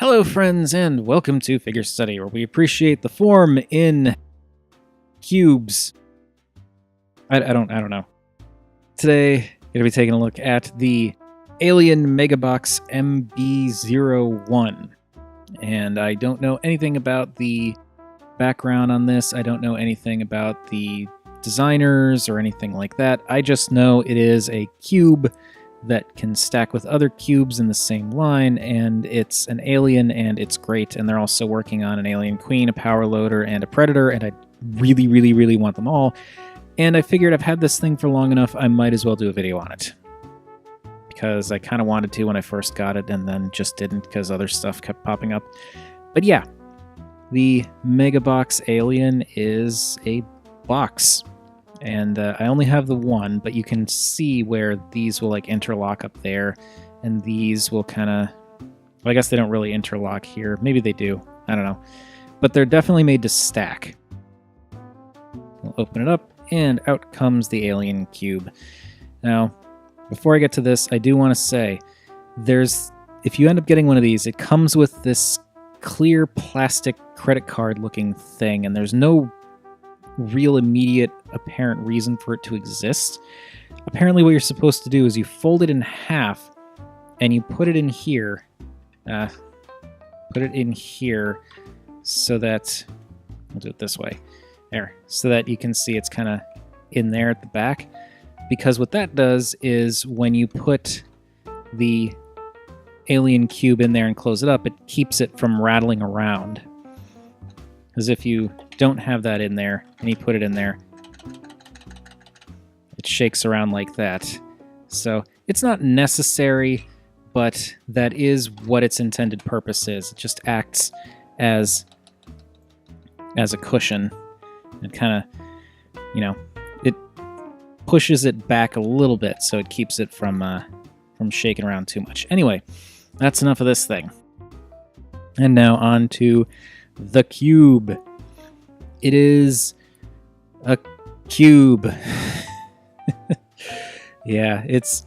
Hello friends and welcome to Figure Study, where we appreciate the form in cubes. I don't know. Today, we're going to be taking a look at the Alien MegaBox MB-01. And I don't know anything about the background on this. I don't know anything about the designers or anything like that. I just know it is a cube that can stack with other cubes in the same line, and it's an alien, and it's great. And they're also working on an alien queen, a power loader, and a predator, and I really want them all. And I figured I've had this thing for long enough, I might as well do a video on it. Because I kind of wanted to when I first got it, and then just didn't because other stuff kept popping up. But yeah, the MegaBox Alien is a box. And I only have the one, but you can see where these will like interlock up there, and these will kind of, well, I guess they don't really interlock here. Maybe they do. I don't know. But they're definitely made to stack. We'll open it up, and out comes the alien cube. Now, before I get to this, I do want to say, if you end up getting one of these, it comes with this clear plastic credit card looking thing, and there's no real immediate apparent reason for it to exist. Apparently what you're supposed to do is you fold it in half and you put it in here. So that, we'll do it this way. There. So that you can see it's kind of in there at the back. Because what that does is when you put the alien cube in there and close it up, it keeps it from rattling around. Because if you don't have that in there and you put it in there, it shakes around like that. So it's not necessary, but that is what its intended purpose is. It just acts as a cushion and kind of, it pushes it back a little bit so it keeps it from shaking around too much. Anyway, that's enough of this thing. And now on to the cube. It is a cube. Yeah, it's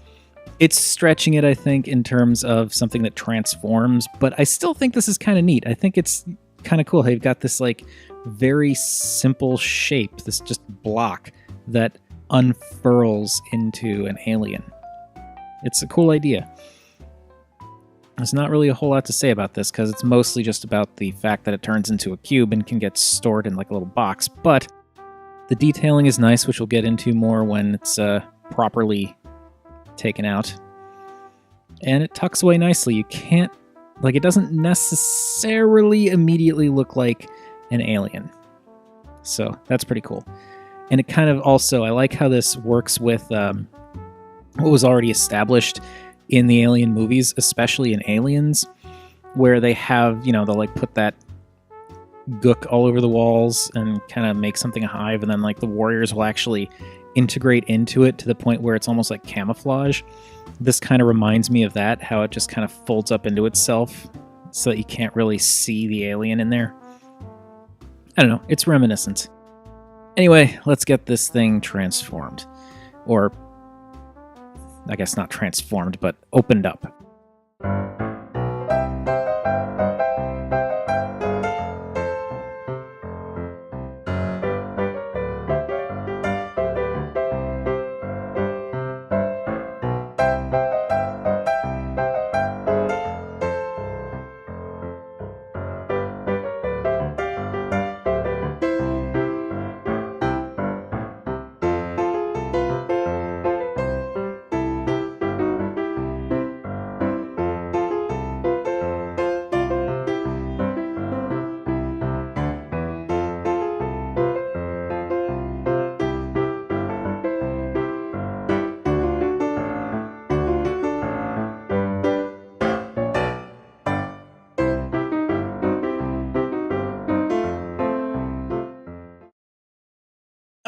stretching it, I think, in terms of something that transforms, but I still think this is kind of neat. I think it's kind of cool how you've got this like very simple shape, this just block that unfurls into an alien. It's a cool idea. There's not really a whole lot to say about this because it's mostly just about the fact that it turns into a cube and can get stored in like a little box, but the detailing is nice, which we'll get into more when it's properly taken out. And it tucks away nicely. You can't, it doesn't necessarily immediately look like an alien. So that's pretty cool. And it kind of also, I like how this works with what was already established in the Alien movies, especially in Aliens, where they have, they'll like put that gook all over the walls and kind of make something a hive, and then like the warriors will actually integrate into it to the point where it's almost like camouflage. This kind of reminds me of that, how it just kind of folds up into itself so that you can't really see the alien in there. I don't know, it's reminiscent. Anyway, let's get this thing transformed. Or I guess not transformed, but opened up.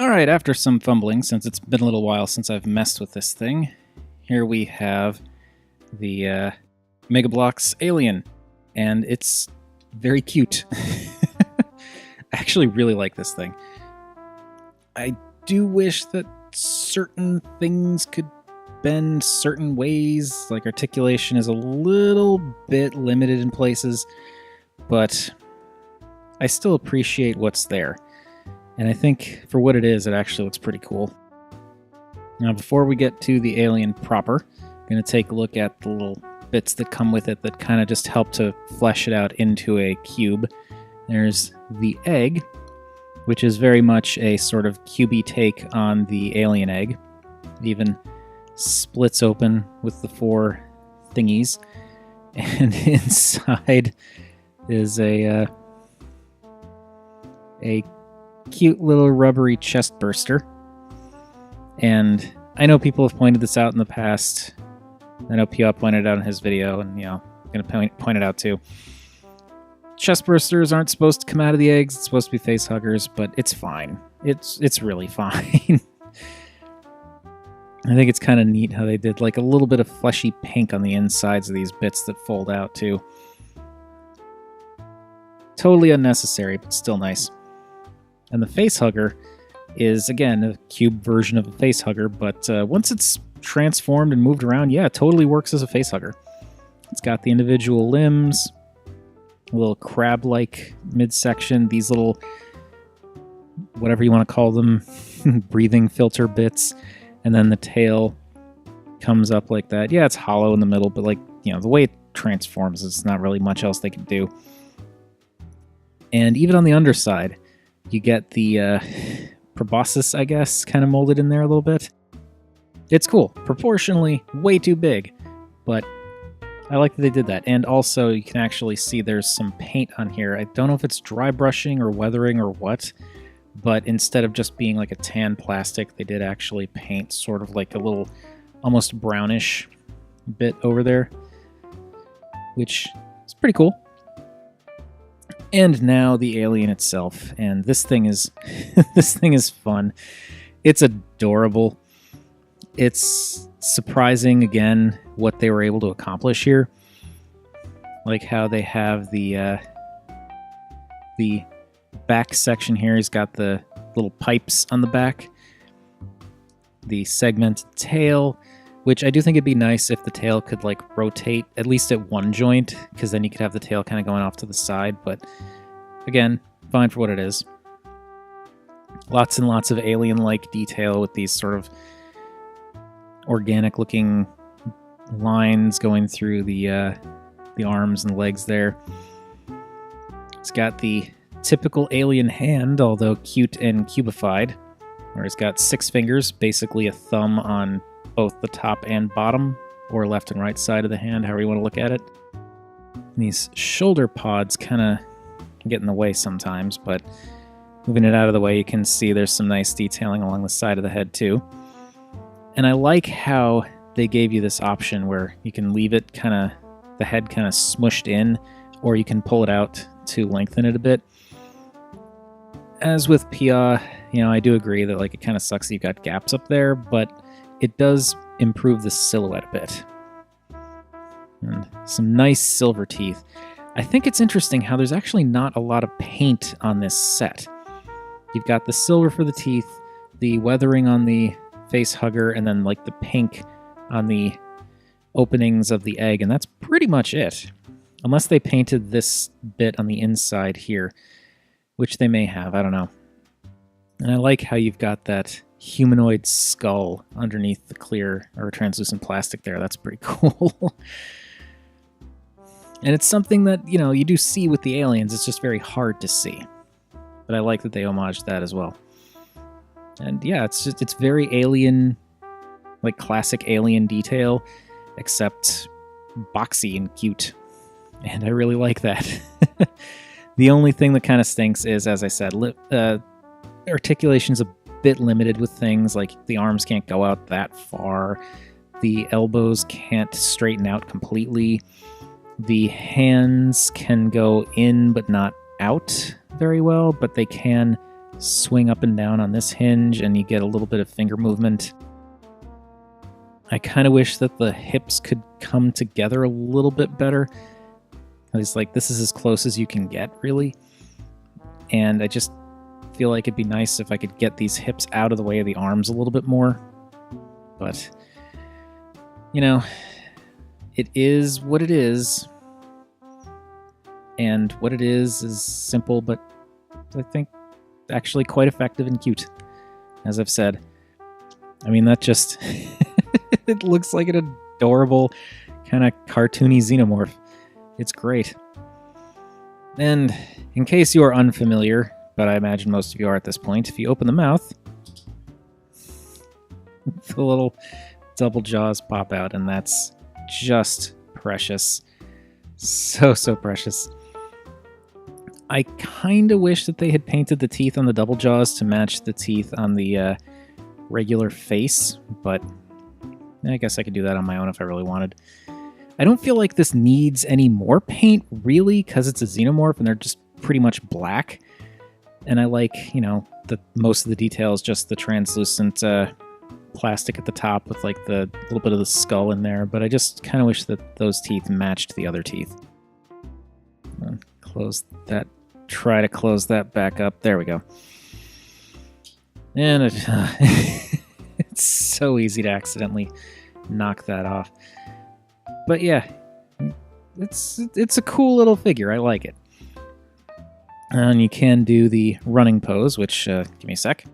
Alright, after some fumbling, since it's been a little while since I've messed with this thing, here we have the MegaBox Alien, and it's very cute. I actually really like this thing. I do wish that certain things could bend certain ways, like articulation is a little bit limited in places, but I still appreciate what's there. And I think for what it is, it actually looks pretty cool. Now, before we get to the alien proper, I'm going to take a look at the little bits that come with it that kind of just help to flesh it out into a cube. There's the egg, which is very much a sort of cubey take on the alien egg. It even splits open with the 4 thingies. And inside is a cute little rubbery chest burster. And I know people have pointed this out in the past. I know Pia pointed it out in his video, and I'm going to point it out too. Chest bursters aren't supposed to come out of the eggs. It's supposed to be face huggers, but it's fine. It's really fine. I think it's kind of neat how they did like a little bit of fleshy pink on the insides of these bits that fold out too. Totally unnecessary, but still nice. And the face hugger is, again, a cube version of a face hugger, but once it's transformed and moved around, yeah, it totally works as a face hugger. It's got the individual limbs, a little crab-like midsection, these little, whatever you want to call them, breathing filter bits, and then the tail comes up like that. Yeah, it's hollow in the middle, but the way it transforms, it's not really much else they can do. And even on the underside, you get the proboscis, I guess, kind of molded in there a little bit. It's cool. Proportionally, way too big, but I like that they did that. And also, you can actually see there's some paint on here. I don't know if it's dry brushing or weathering or what, but instead of just being like a tan plastic, they did actually paint sort of like a little almost brownish bit over there, which is pretty cool. And now the alien itself, and this thing is this thing is fun. It's adorable. It's surprising again what they were able to accomplish here. Like how they have the back section here. He's got the little pipes on the back. The segmented tail, which I do think it'd be nice if the tail could like rotate at least at one joint, because then you could have the tail kind of going off to the side. But again, fine for what it is. Lots and lots of alien-like detail with these sort of organic-looking lines going through the arms and legs there. It's got the typical alien hand, although cute and cubified, where it's got 6 fingers, basically a thumb on both the top and bottom, or left and right side of the hand, however you want to look at it. And these shoulder pods kind of get in the way sometimes, but moving it out of the way, you can see there's some nice detailing along the side of the head too. And I like how they gave you this option where you can leave it the head kind of smushed in, or you can pull it out to lengthen it a bit. As with Pia, I do agree that it kind of sucks that you've got gaps up there, but it does improve the silhouette a bit. And some nice silver teeth. I think it's interesting how there's actually not a lot of paint on this set. You've got the silver for the teeth, the weathering on the face hugger, and then the pink on the openings of the egg, and that's pretty much it. Unless they painted this bit on the inside here, which they may have, I don't know. And I like how you've got that humanoid skull underneath the clear or translucent plastic there. That's pretty cool. And it's something that, you do see with the aliens. It's just very hard to see. But I like that they homaged that as well. And yeah, it's very alien, classic alien detail, except boxy and cute. And I really like that. The only thing that kind of stinks is, as I said, articulation's a bit limited with things, like the arms can't go out that far. The elbows can't straighten out completely. The hands can go in but not out very well, but they can swing up and down on this hinge, and you get a little bit of finger movement. I kind of wish that the hips could come together a little bit better. It's this is as close as you can get, really. And I just feel like it'd be nice if I could get these hips out of the way of the arms a little bit more. But you know, it is what it is. And what it is simple, but I think actually quite effective and cute, as I've said. I mean, that just... it looks like an adorable, kind of cartoony xenomorph. It's great. And in case you are unfamiliar, but I imagine most of you are at this point, if you open the mouth, the little double jaws pop out, and that's just precious. So precious. I kind of wish that they had painted the teeth on the double jaws to match the teeth on the regular face, but I guess I could do that on my own if I really wanted. I don't feel like this needs any more paint, really, because it's a xenomorph and they're just pretty much black. And I like, you know, most of the details, just the translucent plastic at the top with like the little bit of the skull in there, but I just kind of wish that those teeth matched the other teeth. Close that. Try to close that back up. There we go. And it's so easy to accidentally knock that off. But yeah, it's a cool little figure. I like it. And you can do the running pose, which, give me a sec.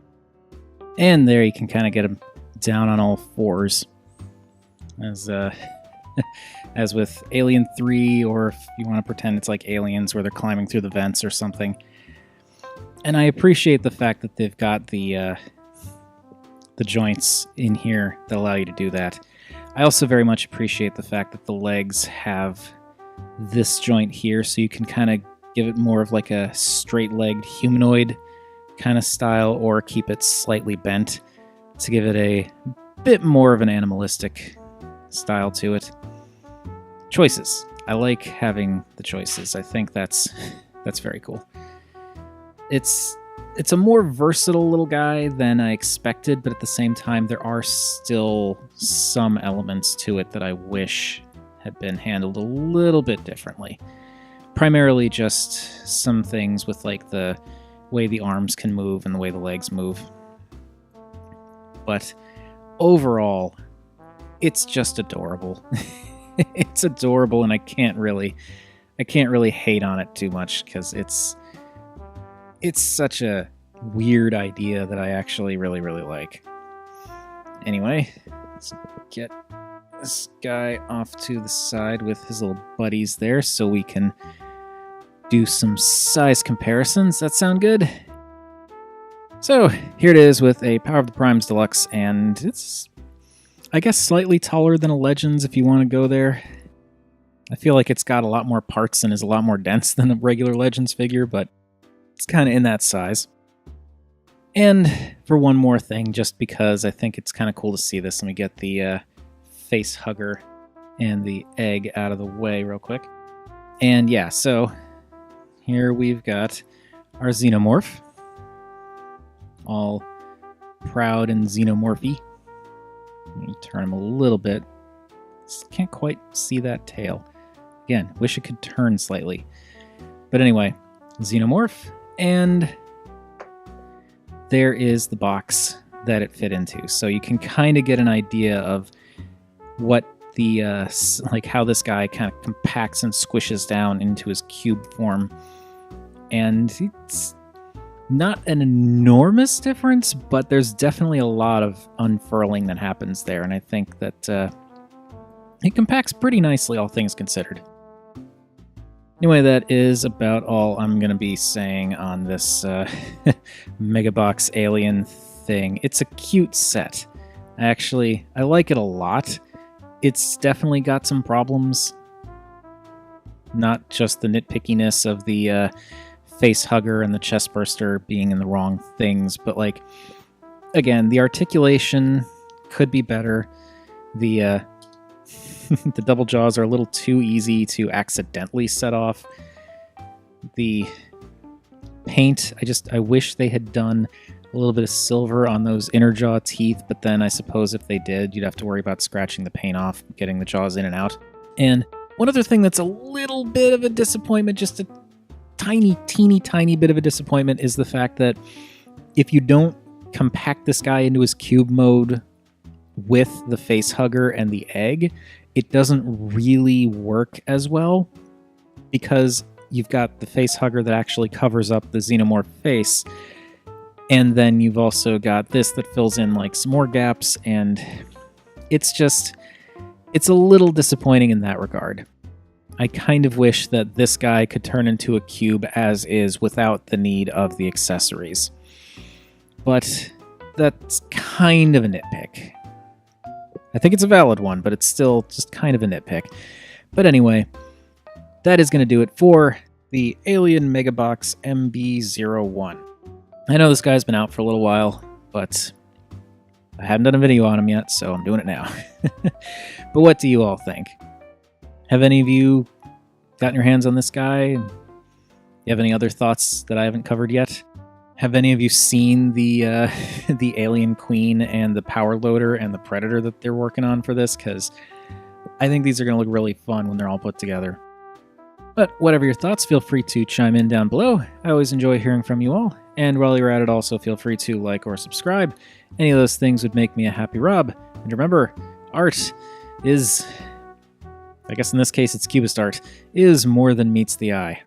And there you can kind of get him down on all fours. As with Alien 3, or if you want to pretend it's like Aliens where they're climbing through the vents or something. And I appreciate the fact that they've got the joints in here that allow you to do that. I also very much appreciate the fact that the legs have this joint here, so you can kind of give it more of like a straight-legged humanoid kind of style, or keep it slightly bent to give it a bit more of an animalistic style to it. Choices. I like having the choices. I think that's very cool. It's a more versatile little guy than I expected, but at the same time, there are still some elements to it that I wish had been handled a little bit differently. Primarily just some things with like the way the arms can move and the way the legs move. But overall, it's just adorable. It's adorable, and I can't really hate on it too much, because it's such a weird idea that I actually really like. Anyway, let's get this guy off to the side with his little buddies there so we can do some size comparisons. That sound good? So here it is with a Power of the Primes Deluxe, and it's, I guess, slightly taller than a Legends if you want to go there. I feel like it's got a lot more parts and is a lot more dense than a regular Legends figure, but it's kind of in that size. And for one more thing, just because I think it's kind of cool to see this, let me get the face hugger and the egg out of the way real quick. And yeah, so here we've got our Xenomorph, all proud and xenomorphy. Let me turn him a little bit. Just can't quite see that tail. Again, wish it could turn slightly. But anyway, Xenomorph, and there is the box that it fit into. So you can kind of get an idea of what the, like how this guy kind of compacts and squishes down into his cube form. And it's not an enormous difference, but there's definitely a lot of unfurling that happens there. And I think that it compacts pretty nicely, all things considered. Anyway, that is about all I'm going to be saying on this MegaBox Alien thing. It's a cute set. Actually, I like it a lot. It's definitely got some problems. Not just the nitpickiness of the face hugger and the chest burster being in the wrong things, but like, again, the articulation could be better. The the double jaws are a little too easy to accidentally set off. The paint, I wish they had done a little bit of silver on those inner jaw teeth, but then I suppose if they did, you'd have to worry about scratching the paint off, getting the jaws in and out. And one other thing that's a little bit of a disappointment, just a teeny bit of a disappointment, is the fact that if you don't compact this guy into his cube mode with the face hugger and the egg, it doesn't really work as well, because you've got the face hugger that actually covers up the xenomorph face, and then you've also got this that fills in like some more gaps, and it's a little disappointing in that regard. I kind of wish that this guy could turn into a cube as is without the need of the accessories. But that's kind of a nitpick. I think it's a valid one, but it's still just kind of a nitpick. But anyway, that is going to do it for the Alien MegaBox MB-01. I know this guy's been out for a little while, but I haven't done a video on him yet, so I'm doing it now. But what do you all think? Have any of you gotten your hands on this guy? You have any other thoughts that I haven't covered yet? Have any of you seen the the Alien Queen and the Power Loader and the Predator that they're working on for this? Because I think these are going to look really fun when they're all put together. But whatever your thoughts, feel free to chime in down below. I always enjoy hearing from you all. And while you're at it, also feel free to like or subscribe. Any of those things would make me a happy Rob. And remember, art is, I guess in this case it's Cubist art, is more than meets the eye.